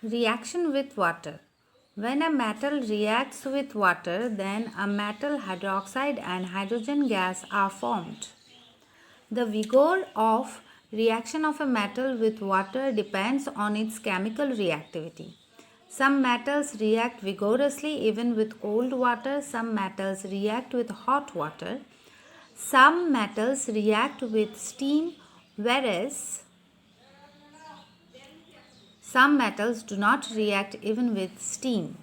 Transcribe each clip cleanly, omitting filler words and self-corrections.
Reaction with water. When a metal reacts with water, then a metal hydroxide and hydrogen gas are formed. The vigor of reaction of a metal with water depends on its chemical reactivity. Some metals react vigorously even with cold water, some metals react with hot water, some metals react with steam, whereas some metals do not react even with steam.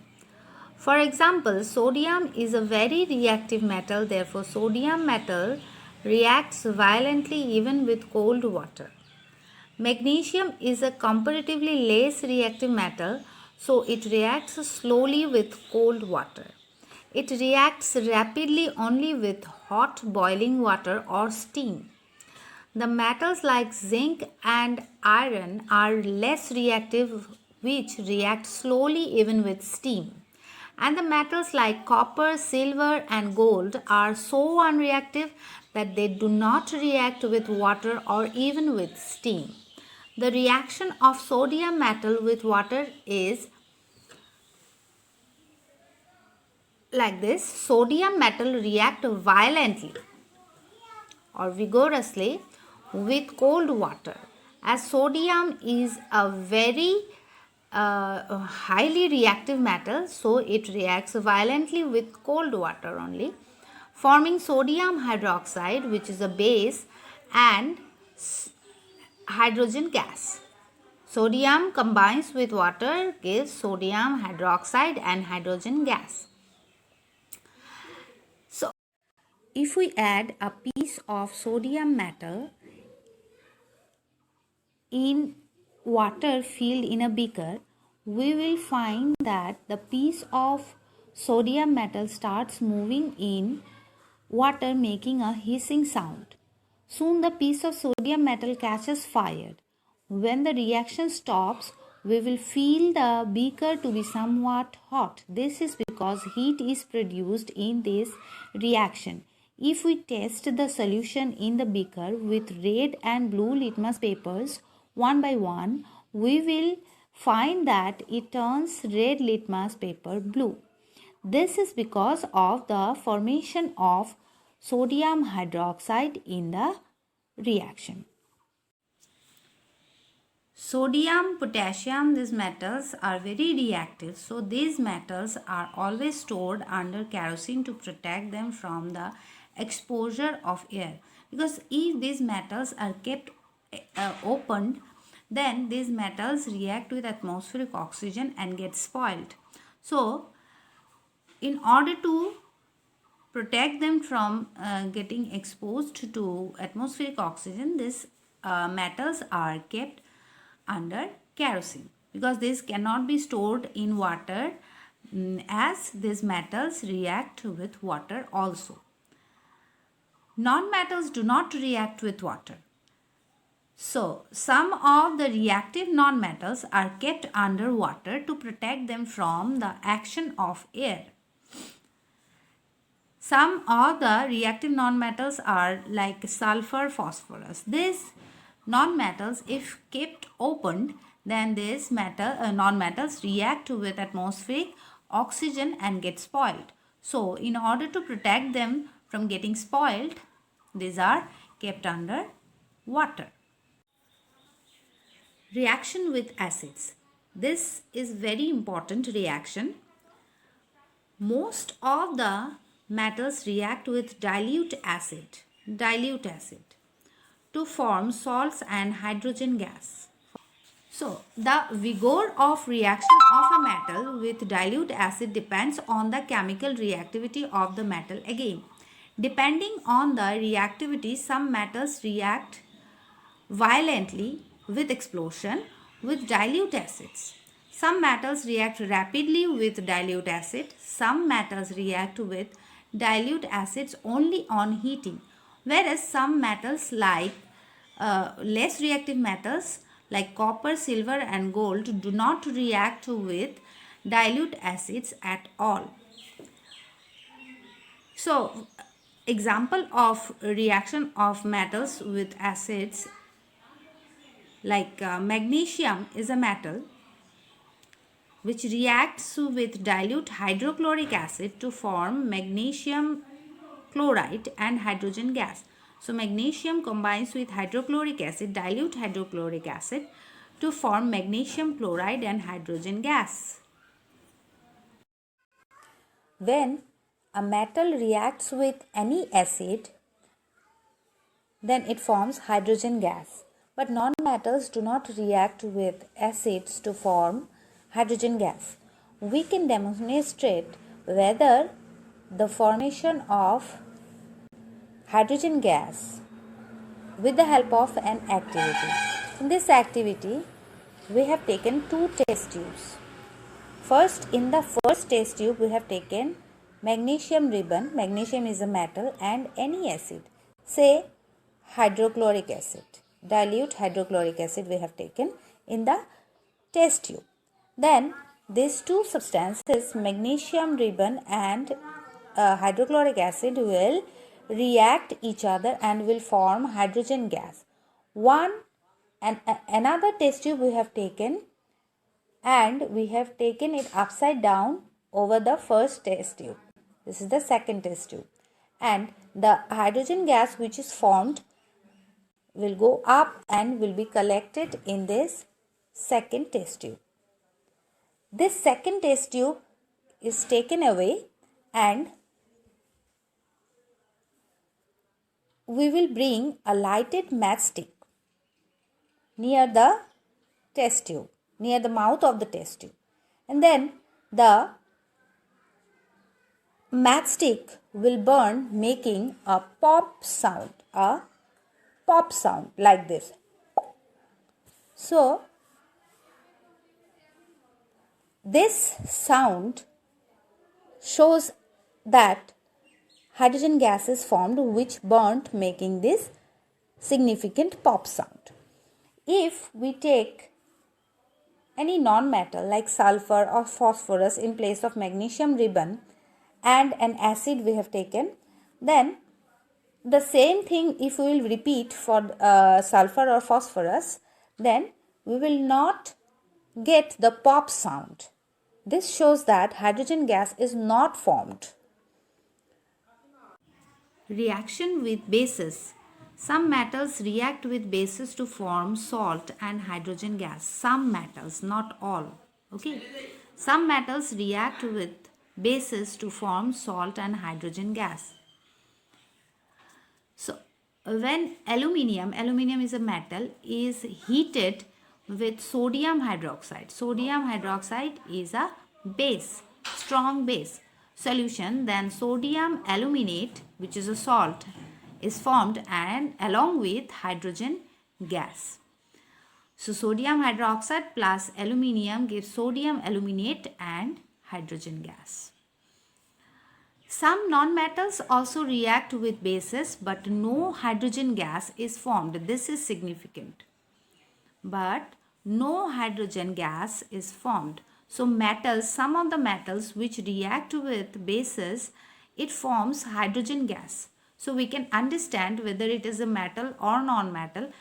For example, sodium is a very reactive metal, therefore, sodium metal reacts violently even with cold water. Magnesium is a comparatively less reactive metal, so it reacts slowly with cold water. It reacts rapidly only with hot boiling water or steam. The metals like zinc and iron are less reactive, which react slowly even with steam. And the metals like copper, silver, and gold are so unreactive that they do not react with water or even with steam. The reaction of sodium metal with water is like this. Sodium metal react violently or vigorously with cold water, as sodium is a very highly reactive metal, so it reacts violently with cold water only, forming sodium hydroxide, which is a base, and hydrogen gas. Sodium combines with water, gives sodium hydroxide and hydrogen gas. So if we add a piece of sodium metal in water filled in a beaker, we will find that the piece of sodium metal starts moving in water, making a hissing sound. Soon the piece of sodium metal catches fire. When the reaction stops, we will feel the beaker to be somewhat hot. This is because heat is produced in this reaction. If we test the solution in the beaker with red and blue litmus papers one by one, we will find that it turns red litmus paper blue. This is because of the formation of sodium hydroxide in the reaction. Sodium, potassium, these metals are very reactive. So these metals are always stored under kerosene to protect them from the exposure of air. Because if these metals are kept opened, then these metals react with atmospheric oxygen and get spoiled. So in order to protect them from getting exposed to atmospheric oxygen, these metals are kept under kerosene, because this cannot be stored in water, as these metals react with water also. Non-metals do not react with water. So, some of the reactive non-metals are kept under water to protect them from the action of air. Some of the reactive nonmetals are like sulfur, phosphorus. These nonmetals, if kept opened, then these nonmetals react with atmospheric oxygen and get spoiled. So, in order to protect them from getting spoiled, these are kept under water. Reaction with acids. This is very important reaction. Most of the metals react with dilute acid to form salts and hydrogen gas. So, the vigor of reaction of a metal with dilute acid depends on the chemical reactivity of the metal again. Depending on the reactivity, some metals react violently with explosion with dilute acids. Some metals react rapidly with dilute acid. Some metals react with dilute acids only on heating, whereas some metals like less reactive metals like copper, silver and gold do not react with dilute acids at all. So, example of reaction of metals with acids like magnesium is a metal which reacts with dilute hydrochloric acid to form magnesium chloride and hydrogen gas. So magnesium combines with hydrochloric acid, dilute hydrochloric acid, to form magnesium chloride and hydrogen gas. When a metal reacts with any acid, then it forms hydrogen gas. But non-metals do not react with acids to form hydrogen gas. We can demonstrate whether the formation of hydrogen gas with the help of an activity. In this activity, we have taken two test tubes. First, in the first test tube, we have taken magnesium ribbon. Magnesium is a metal, and any acid, say hydrochloric acid, dilute hydrochloric acid we have taken in the test tube. Then these two substances, magnesium ribbon and hydrochloric acid, will react each other and will form hydrogen gas. Another test tube we have taken, and we have taken it upside down over the first test tube. This is the second test tube, and the hydrogen gas which is formed will go up and will be collected in this second test tube. This second test tube is taken away, and we will bring a lighted matchstick near the test tube, near the mouth of the test tube, and then the matchstick will burn, making a pop sound like this. So this sound shows that hydrogen gas is formed, which burnt, making this significant pop sound. If we take any non-metal like sulfur or phosphorus in place of magnesium ribbon and an acid we have taken, then the same thing if we will repeat for sulfur or phosphorus, then we will not get the pop sound. This shows that hydrogen gas is not formed. Reaction with bases. Some metals react with bases to form salt and hydrogen gas. Some metals, not all. Okay. Some metals react with bases to form salt and hydrogen gas. So when aluminium is a metal, is heated with sodium hydroxide. Sodium hydroxide is a base, strong base solution. Then sodium aluminate, which is a salt, is formed, and along with hydrogen gas. So sodium hydroxide plus aluminium gives sodium aluminate and hydrogen gas. Some nonmetals also react with bases, but no hydrogen gas is formed. This is significant. But no hydrogen gas is formed. So metals, some of the metals which react with bases, it forms hydrogen gas. So we can understand whether it is a metal or non-metal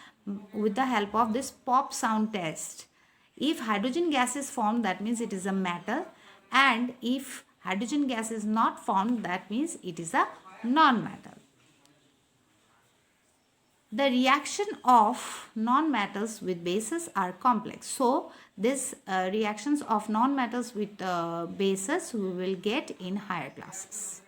with the help of this pop sound test. If hydrogen gas is formed, that means it is a metal, and if hydrogen gas is not formed, that means it is a non-metal. The reaction of non-metals with bases are complex. So these reactions of non-metals with bases we will get in higher classes.